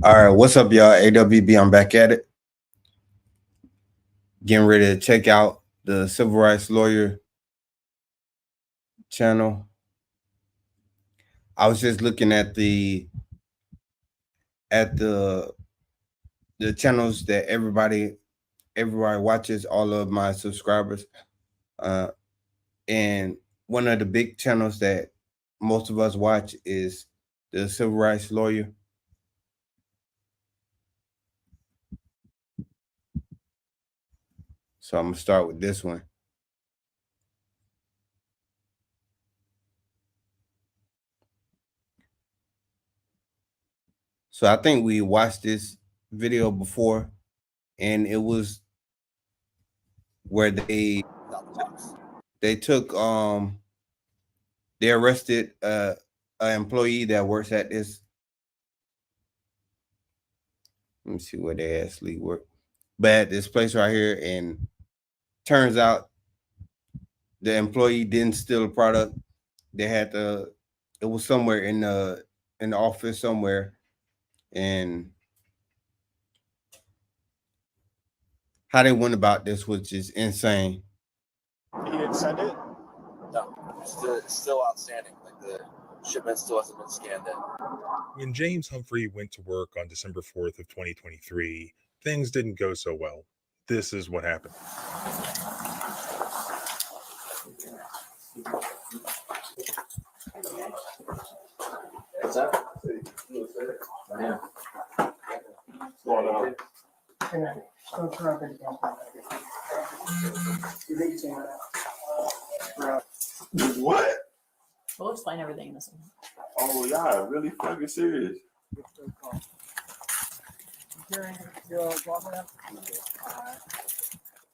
All right, what's up, y'all? AWB, I'm back at it. Getting ready to check out the Civil Rights Lawyer channel. I was just looking at the channels that everybody watches, all of my subscribers. And one of the big channels that most of us watch is the Civil Rights Lawyer. So I'm gonna start with this one. So I think we watched this video before, and it was where they took they arrested an employee that works at this. Let me see where they actually work, but at this place right here, and turns out the employee didn't steal a product. They had it was somewhere in the office somewhere, and how they went about this was just insane. He didn't send it? No, it's still outstanding. Like the shipment still hasn't been scanned in. When James Humphrey went to work on December 4th of 2023, things didn't go so well. This is what happened. What's that? Yeah. What's going on? What? We'll explain everything in this one. Oh, y'all really fucking serious?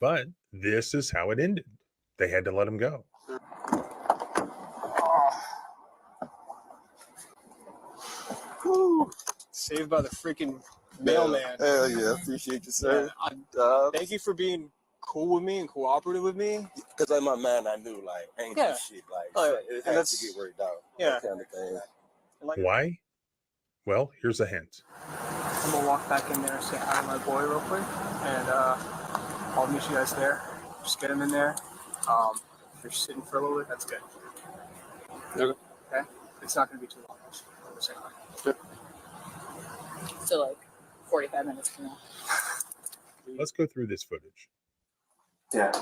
But this is how it ended. They had to let him go. Woo. Saved by the freaking mailman. Hell yeah, appreciate you, sir. Thank you for being cool with me and cooperative with me. Because like my man, I knew like ain't Yeah. shit like it and has to get worked out. Yeah. That kind of thing. Why? Well, here's a hint. I'm gonna walk back in there and say hi to my boy real quick, and I'll meet you guys there. Just get him in there. If you're sitting for a little bit, that's good. Okay. Okay? It's not gonna be too long. Just Good. So like 45 minutes from now. Let's go through this footage. Yeah.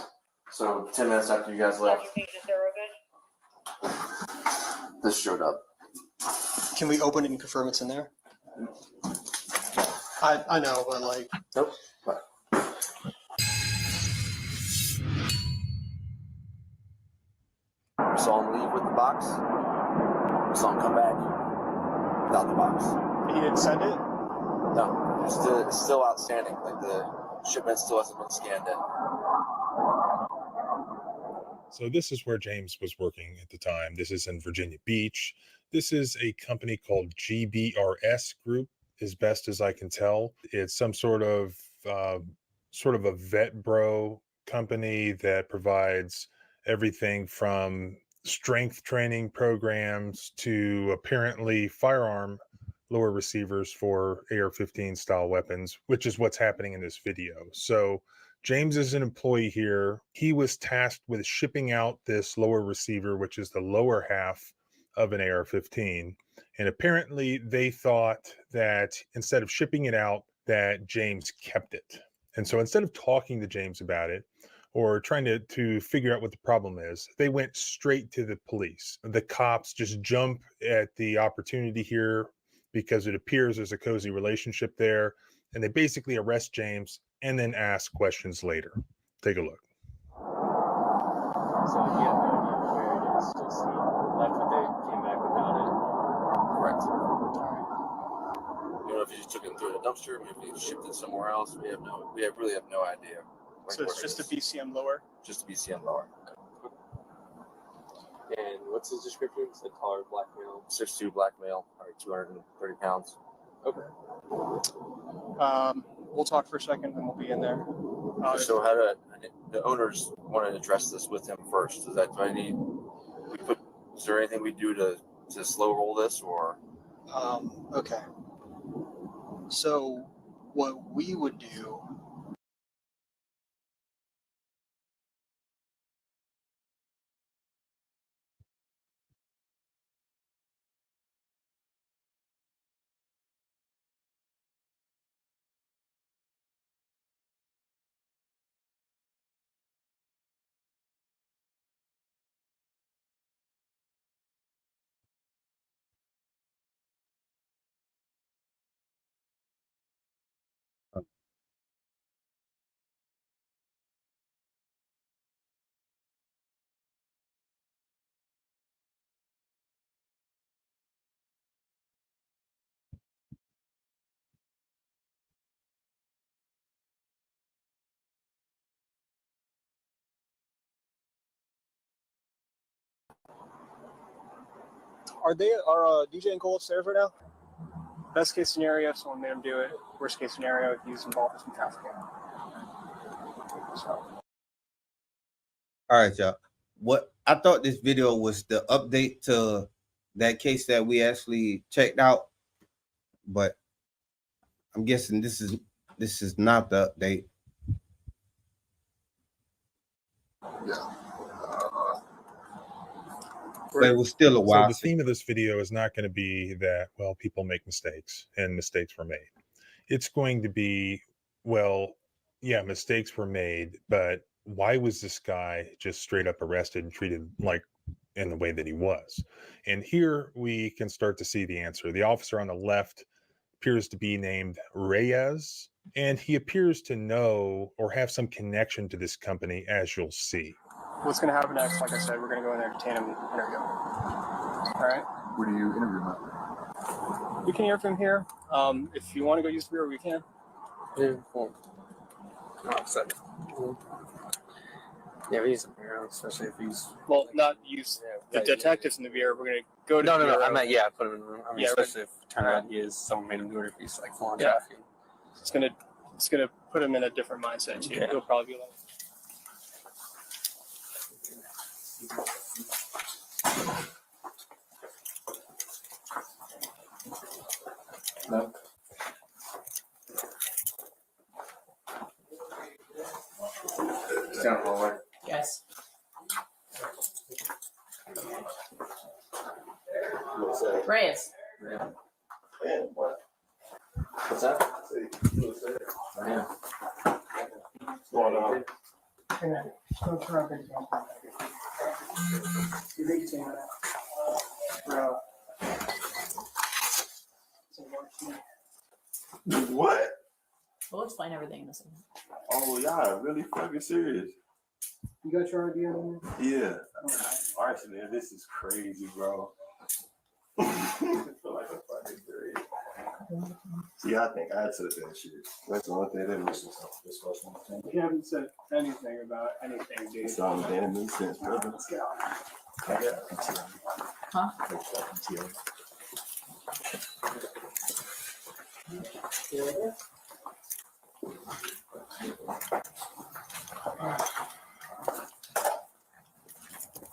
So 10 minutes after you guys left, this showed up. Can we open it and confirm it's in there? I know, but like. Nope. We saw him leave with the box. We saw him come back without the box. He didn't send it? No, it's still outstanding. Like the shipment still hasn't been scanned in. So this is where James was working at the time. This is in Virginia Beach. This is a company called GBRS Group, as best as I can tell. It's some sort of a vet bro company that provides everything from strength training programs to apparently firearm lower receivers for AR-15 style weapons, which is what's happening in this video. So James is an employee here. He was tasked with shipping out this lower receiver, which is the lower half of an AR-15. And apparently they thought that instead of shipping it out, that James kept it. And so instead of talking to James about it or trying to figure out what the problem is, they went straight to the police. The cops just jump at the opportunity here because it appears there's a cozy relationship there. And they basically arrest James and then ask questions later. Take a look. So you have no idea where it is, just he left with it, came back without it. Correct. You know, if you just took it through the dumpster, maybe you shipped it somewhere else. We really have no idea. So it's just a BCM lower? Just a BCM lower. And what's his description? It's the car blackmail. 6'2" black male, 230 pounds. Okay. We'll talk for a second and we'll be in there. So the owners want to address this with him first. Is there anything we do to slow roll this or? Okay. So what we would do. Are DJ and Cole upstairs right now? Best case scenario, someone made him do it. Worst case scenario, he's involved in some trafficking. So. All right, y'all. What I thought this video was the update to that case that we actually checked out, but I'm guessing this is not the update. Yeah. But it was still a So while. the theme of this video is not going to be that, well, people make mistakes and mistakes were made. It's going to be, well, yeah, mistakes were made, but why was this guy just straight up arrested and treated like in the way that he was? And here we can start to see the answer. The officer on the left appears to be named Reyes, and he appears to know or have some connection to this company, as you'll see. What's going to happen next? Like I said, we're going to go in there and detain him and interview him. All right? Where do you interview him at? We can interview him here. If you want to go use the bureau, we can. Yeah, well, yeah, he's a bureau, especially if he's. Well, not use the detectives in the bureau. We're going to go to the bureau. No. I meant, yeah, put him in the room. I mean, Yeah, especially if it turned out he is someone made him do it if he's like full on Yeah. trafficking. It's gonna put him in a different mindset too. Yeah. He'll probably be like. No. Stand hallway. Yes. Reyes. What's that? Yeah. What's going on? What? We'll explain everything in a second. Oh, y'all really fucking serious? You got your idea on Yeah. Actually, this is crazy, bro. I feel like I'm fucking crazy. See, I think I took that shit. That's the only thing that makes sense. This question. You haven't said anything about anything, dude. It's all damn makes sense, brother. Huh?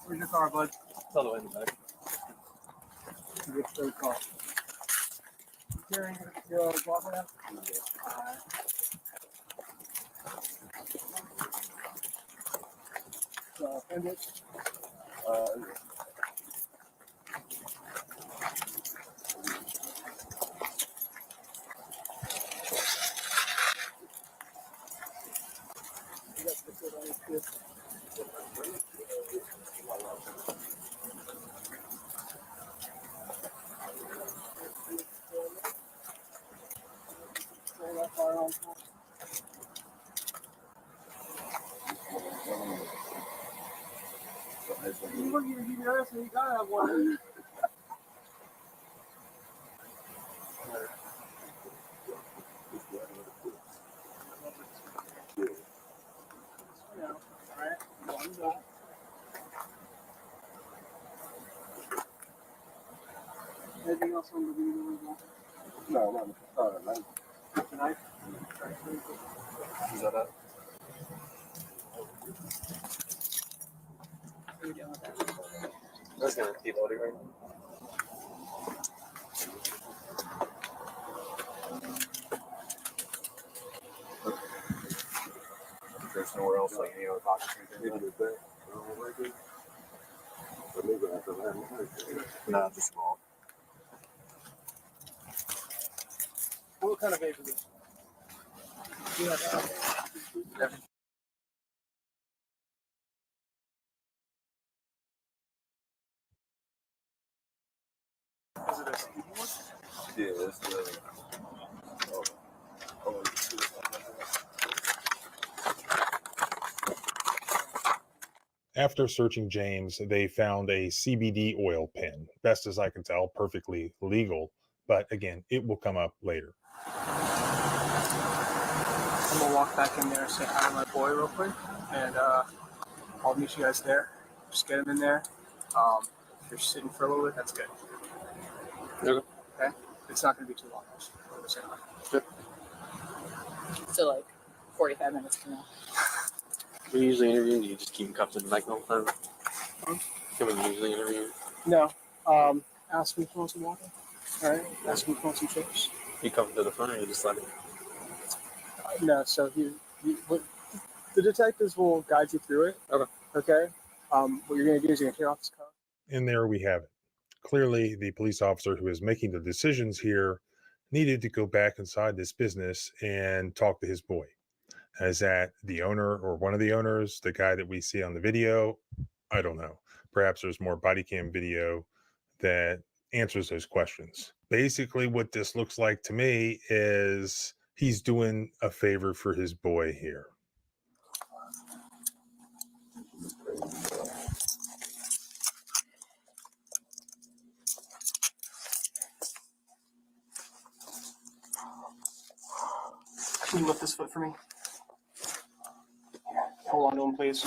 Where's your car, bud? It's all the way in the back. Get your car. Your walk around? You look at your GPS and you gotta have one. Anything else on the video? No. Tonight? Is that it? I was gonna keep loading right now. Nowhere else, like any other pockets or anything? Nah, just small. What kind of vape is it? Is it a CBD one? Yeah, it's the. After searching James, they found a CBD oil pen. Best as I can tell, perfectly legal. But again, it will come up later. I'm gonna walk back in there and say hi to my boy real quick, and I'll meet you guys there. Just get him in there. If you're sitting for a little bit, that's good. Okay. Okay? It's not gonna be too long. Just say hi. So like 45 minutes from now. When you usually interview, do you just keep cuffed in the mic the whole time? Can we usually interview? No. Ask him if he wants some water. All right. Ask him if he wants some chips. You cuff him to the front, or you just let it? No. So the detectives will guide you through it. Okay. Okay. What you're gonna do is you're gonna tear off his coat. And there we have it. Clearly, the police officer who is making the decisions here needed to go back inside this business and talk to his boy. Is that the owner or one of the owners, the guy that we see on the video? I don't know. Perhaps there's more body cam video that answers those questions. Basically, what this looks like to me is he's doing a favor for his boy here. Can you lift this foot for me? Hold on to him, please.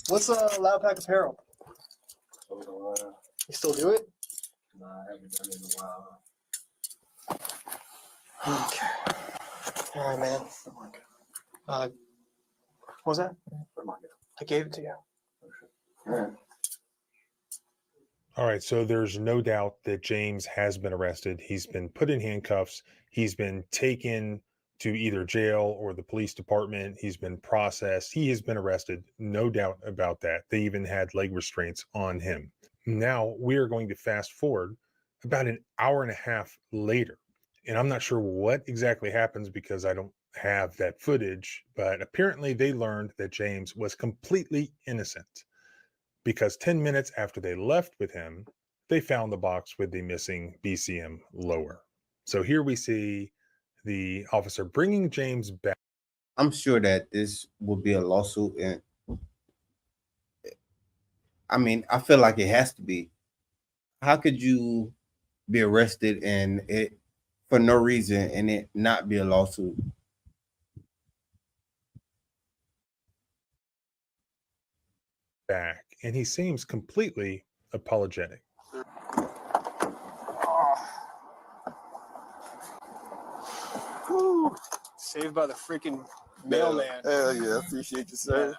What's Loud Pack Apparel? You still do it? Nah, I haven't done it in a while. Okay. All right, man. What was that? I gave it to you. All right, so there's no doubt that James has been arrested. He's been put in handcuffs. He's been taken to either jail or the police department. He's been processed. He has been arrested. No doubt about that. They even had leg restraints on him. Now we are going to fast forward about an hour and a half later. And I'm not sure what exactly happens because I don't have that footage, but apparently they learned that James was completely innocent. Because 10 minutes after they left with him, they found the box with the missing BCM lower. So here we see the officer bringing James back. I'm sure that this will be a lawsuit, and I mean, I feel like it has to be. How could you be arrested and it for no reason and it not be a lawsuit? Back, and he seems completely apologetic. Whew. Saved by the freaking mailman. Hell yeah, appreciate you, sir.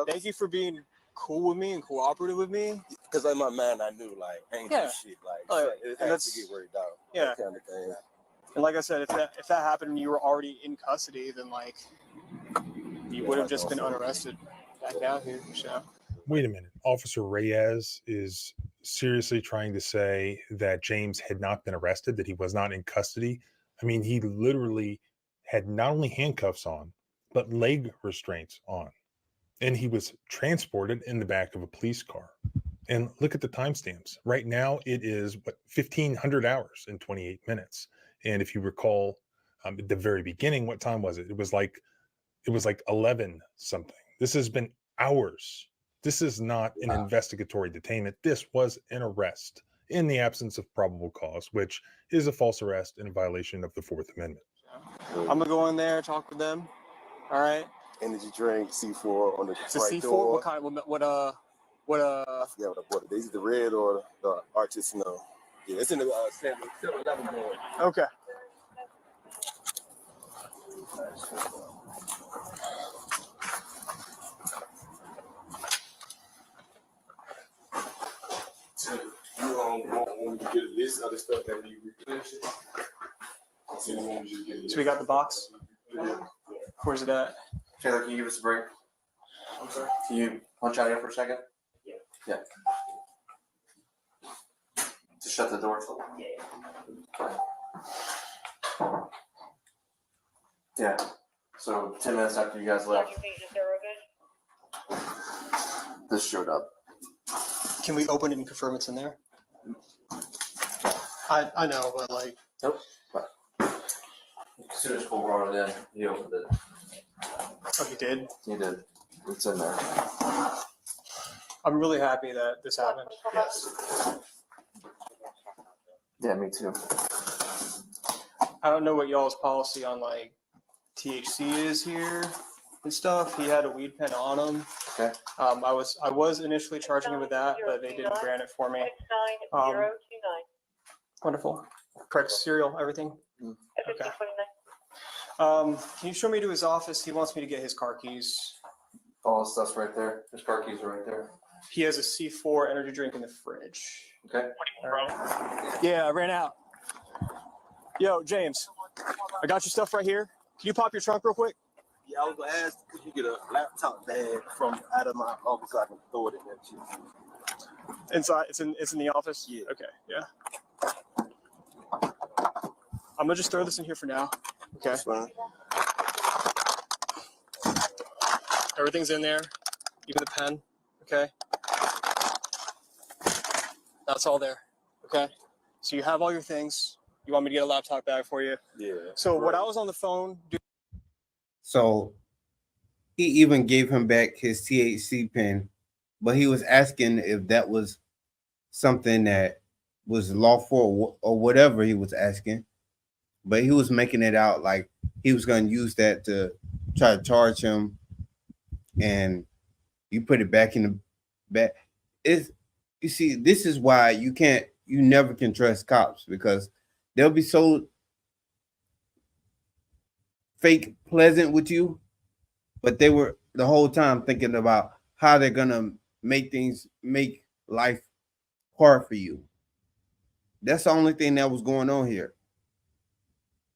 Thank you for being cool with me and cooperative with me. Because like my man, I knew like ain't Yeah. shit like Oh, it and has to get worked out. Yeah. That kind of thing. And like I said, if that happened and you were already in custody, then like you would have just been unarrested back out here. So. Wait a minute. Officer Reyes is seriously trying to say that James had not been arrested, that he was not in custody. I mean, he literally had not only handcuffs on, but leg restraints on. And he was transported in the back of a police car. And look at the timestamps. Right now, it is 1,500 hours and 28 minutes. And if you recall, at the very beginning, what time was it? It was like 11 something. This has been hours. This is not an investigatory detainment. This was an arrest in the absence of probable cause, which is a false arrest in violation of the Fourth Amendment. I'm gonna go in there, talk with them. All right. Energy drink, C4 on the It's a right C4. door. What kind? What? I forgot what I bought. Is it the red or the artisanal? Yeah, it's in the 7-Eleven door. Okay. You when you get this other stuff that you replenish it. So we got the box. Where's it at? Taylor, can you give us a break? I'm sorry. Can you punch out here for a second? Yeah. Just shut the door. Yeah. So 10 minutes after you guys left, this showed up. Can we open it and confirm it's in there? I know, but like. Nope. As soon as Cole brought it in, he opened it. Oh, you did? He did. It's in there. I'm really happy that this happened. Yes. Yeah, me too. I don't know what y'all's policy on like THC is here and stuff. He had a weed pen on him. Okay. I was initially charging him with that, but they didn't grant it for me. Wonderful. Correct serial, everything. Okay. Can you show me to his office? He wants me to get his car keys. All the stuff's right there. His car keys are right there. He has a C4 energy drink in the fridge. Okay. All right. Yeah, I ran out. Yo, James, I got your stuff right here. Can you pop your trunk real quick? Yeah, I was gonna ask, could you get a laptop bag from out of my office so I can throw it in there too? Inside, it's in the office. Yeah. Okay. Yeah. I'm gonna just throw this in here for now. Okay. That's fine. Everything's in there, even the pen. Okay. That's all there. Okay. So you have all your things. You want me to get a laptop bag for you? Yeah. So what I was on the phone. So he even gave him back his THC pen, but he was asking if that was something that was lawful or whatever he was asking. But he was making it out like he was going to use that to try to charge him, and you put it back in the back. You see, this is why you never can trust cops, because they'll be so fake pleasant with you, but they were the whole time thinking about how they're gonna make life hard for you. That's the only thing that was going on here.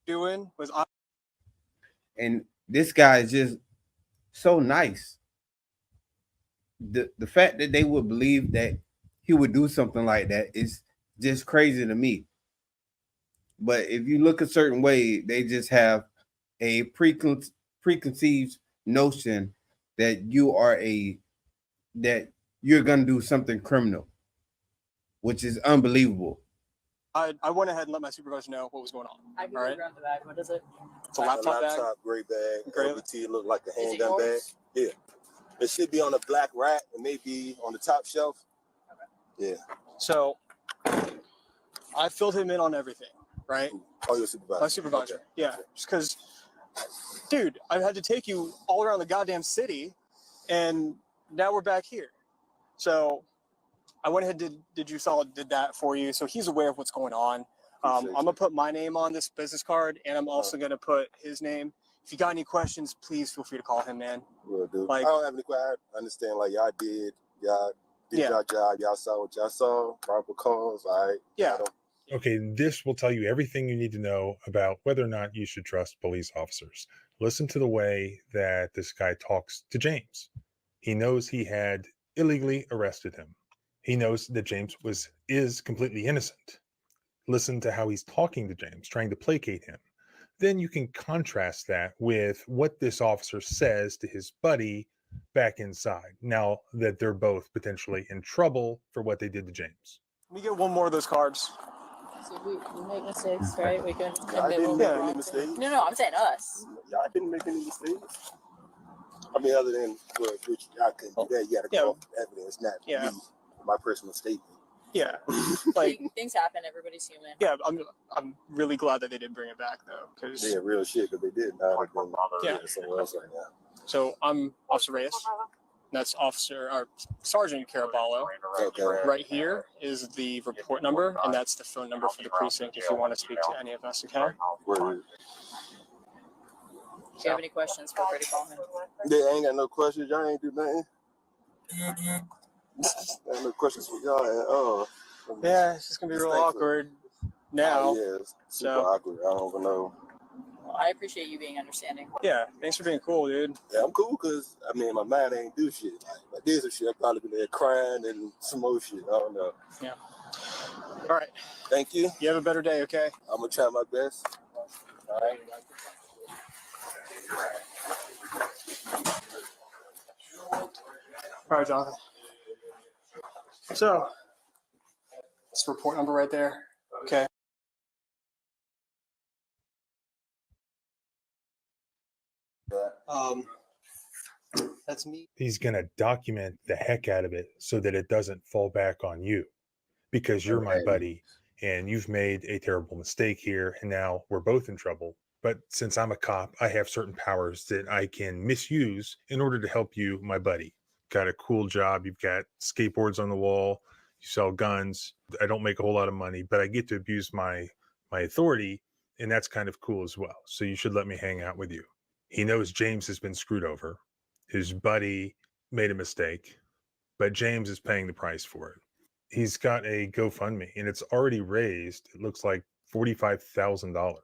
Doing was And this guy is just so nice. The fact that they would believe that he would do something like that is just crazy to me. But if you look a certain way, they just have a preconceived notion that you're gonna do something criminal, which is unbelievable. I went ahead and let my supervisor know what was going on. I can All right. grab the bag. What is it? It's a laptop bag. Gray bag. Gray. LBT look like a Is it handgun bag. yours? Yeah. It should be on a black rack. It may be on the top shelf. Okay. Yeah. So I filled him in on everything, right? Oh, your supervisor. My supervisor. Okay. Yeah. Just because, dude, I've had to take you all around the goddamn city, and now we're back here. So I went ahead and did that for you. So he's aware of what's going on. I'm going to put my name on this business card, and I'm also going to put his name. If you got any questions, please feel free to call him, man. Will do. Like- I don't have any questions. I understand, like, y'all did Yeah. y'all job. Y'all saw what y'all saw. Probable cause. All right. Yeah. Okay, this will tell you everything you need to know about whether or not you should trust police officers. Listen to the way that this guy talks to James. He knows he had illegally arrested him. He knows that James is completely innocent. Listen to how he's talking to James, trying to placate him. Then you can contrast that with what this officer says to his buddy back inside, now that they're both potentially in trouble for what they did to James. Let me get one more of those cards. So we make mistakes, right? We can. Y'all admit didn't when make we're any wrong. mistakes. No, I'm saying us. Y'all didn't make any mistakes. I mean, other than which y'all couldn't do that. You got to go off evidence, not me, my personal statement. Yeah. Like, Things happen. Everybody's human. yeah, I'm really glad that they did bring it back, though. Because Yeah, real shit, because they did. Yeah. Somewhere else right now. So I'm Officer Reyes. That's Sergeant Caraballo. Okay. Right here is the report number, and that's the phone number for the precinct if you want to speak to any of us, okay? Word. If you have any questions, feel free to call him. Yeah, I ain't got no questions. Y'all ain't do nothing. I ain't no questions for y'all at all. Yeah, it's just gonna be real awkward now. Oh, yeah, it's super awkward. I don't even know. Well, I appreciate you being understanding. Yeah, thanks for being cool, dude. Yeah, I'm cool because, I mean, my mind ain't do shit. Like, if I did some shit, I'd probably be there crying and some more shit. I don't know. Yeah. All right. Thank you. You have a better day, okay? I'm going to try my best. All right. All right, Jonathan. So, this report number right there. Okay. That's me. He's going to document the heck out of it so that it doesn't fall back on you, because you're my buddy and you've made a terrible mistake here. And now we're both in trouble. But since I'm a cop, I have certain powers that I can misuse in order to help you, my buddy. Got a cool job. You've got skateboards on the wall. You sell guns. I don't make a whole lot of money, but I get to abuse my authority. And that's kind of cool as well. So you should let me hang out with you. He knows James has been screwed over. His buddy made a mistake, but James is paying the price for it. He's got a GoFundMe and it's already raised, it looks like $45,000.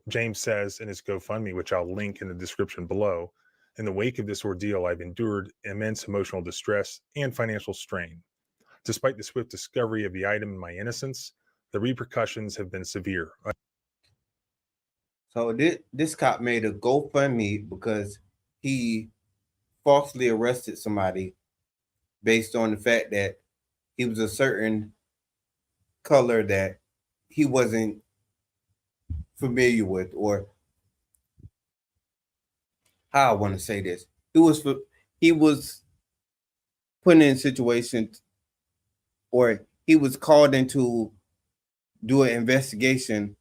James says in his GoFundMe, which I'll link in the description below, in the wake of this ordeal, I've endured immense emotional distress and financial strain. Despite the swift discovery of the item and my innocence, the repercussions have been severe. So this cop made a GoFundMe because he falsely arrested somebody based on the fact that he was a certain color that he wasn't familiar with, or how I want to say this. He was put in situations, or he was called in to do an investigation,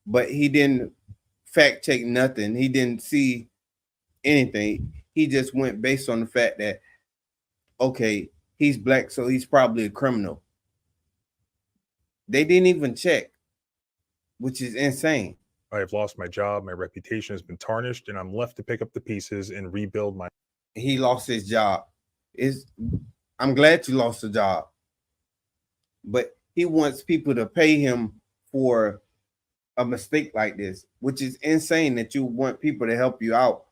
but he didn't fact check nothing. He didn't see anything. He just went based on the fact that, okay, he's black, so he's probably a criminal. They didn't even check, which is insane. I have lost my job, my reputation has been tarnished, and I'm left to pick up the pieces and rebuild my... He lost his job. I'm glad you lost the job, but he wants people to pay him for a mistake like this, which is insane that you want people to help you out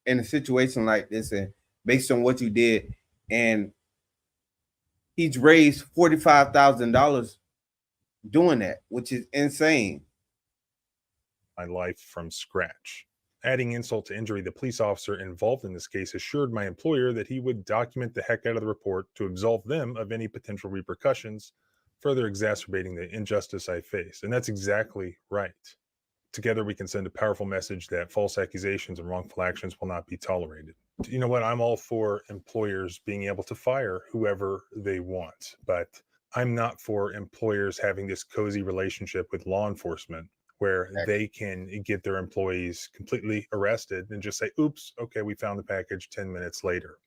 in a situation like this, and based on what you did. And he's raised $45,000 doing that, which is insane. My life from scratch. Adding insult to injury, the police officer involved in this case assured my employer that he would document the heck out of the report to absolve them of any potential repercussions, further exacerbating the injustice I face. And that's exactly right. Together, we can send a powerful message that false accusations and wrongful actions will not be tolerated. You know what? I'm all for employers being able to fire whoever they want, but I'm not for employers having this cozy relationship with law enforcement where they can get their employees completely arrested and just say, oops, okay, we found the package 10 minutes later.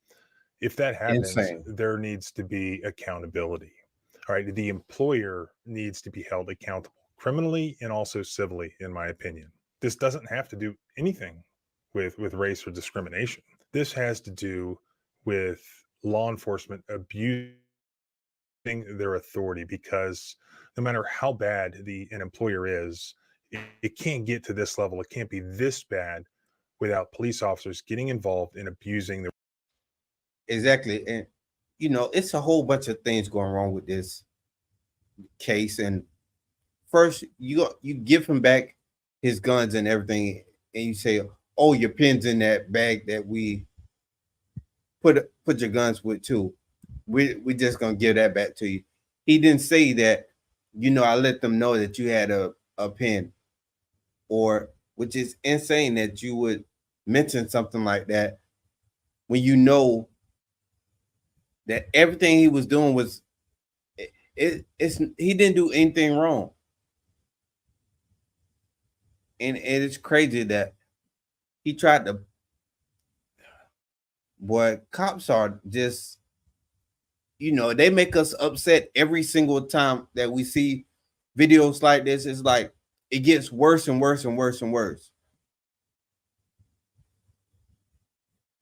If that happens, there needs to be accountability. All right, the employer needs to be held accountable criminally and also civilly, in my opinion. This doesn't have to do anything with race or discrimination. This has to do with law enforcement abusing their authority, because no matter how bad an employer is, it can't get to this level. It can't be this bad without police officers getting involved in abusing the... Exactly. And, you know, it's a whole bunch of things going wrong with this case. And first, you give him back his guns and everything, and you say, oh, your pen's in that bag that we put your guns with too. We're just going to give that back to you. He didn't say that, you know, I let them know that you had a pen, or, which is insane that you would mention something like that when you know that everything he was doing was, he didn't do anything wrong. And it's crazy that he tried to, boy, cops are just, you know, they make us upset every single time that we see videos like this. It's like, it gets worse and worse and worse and worse.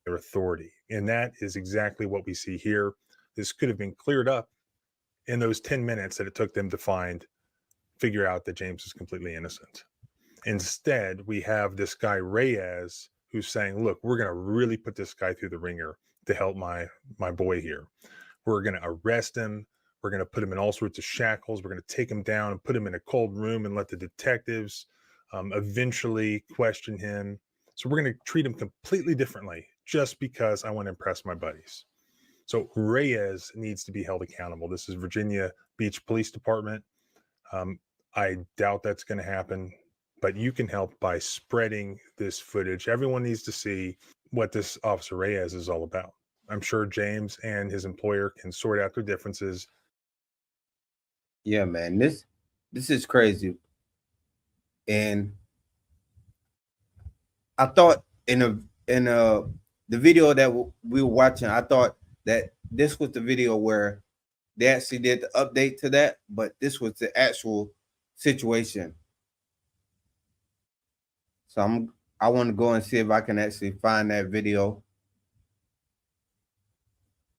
Their authority. And that is exactly what we see here. This could have been cleared up in those 10 minutes that it took them to figure out that James is completely innocent. Instead, we have this guy Reyes who's saying, look, we're going to really put this guy through the ringer to help my boy here. We're going to arrest him. We're going to put him in all sorts of shackles. We're going to take him down and put him in a cold room and let the detectives eventually question him. So we're going to treat him completely differently just because I want to impress my buddies. So Reyes needs to be held accountable. This is Virginia Beach Police Department. I doubt that's going to happen, but you can help by spreading this footage. Everyone needs to see what this Officer Reyes is all about. I'm sure James and his employer can sort out their differences. Yeah, man, this is crazy. And I thought in the video that we were watching, I thought that this was the video where they actually did the update to that, but this was the actual situation. So I want to go and see if I can actually find that video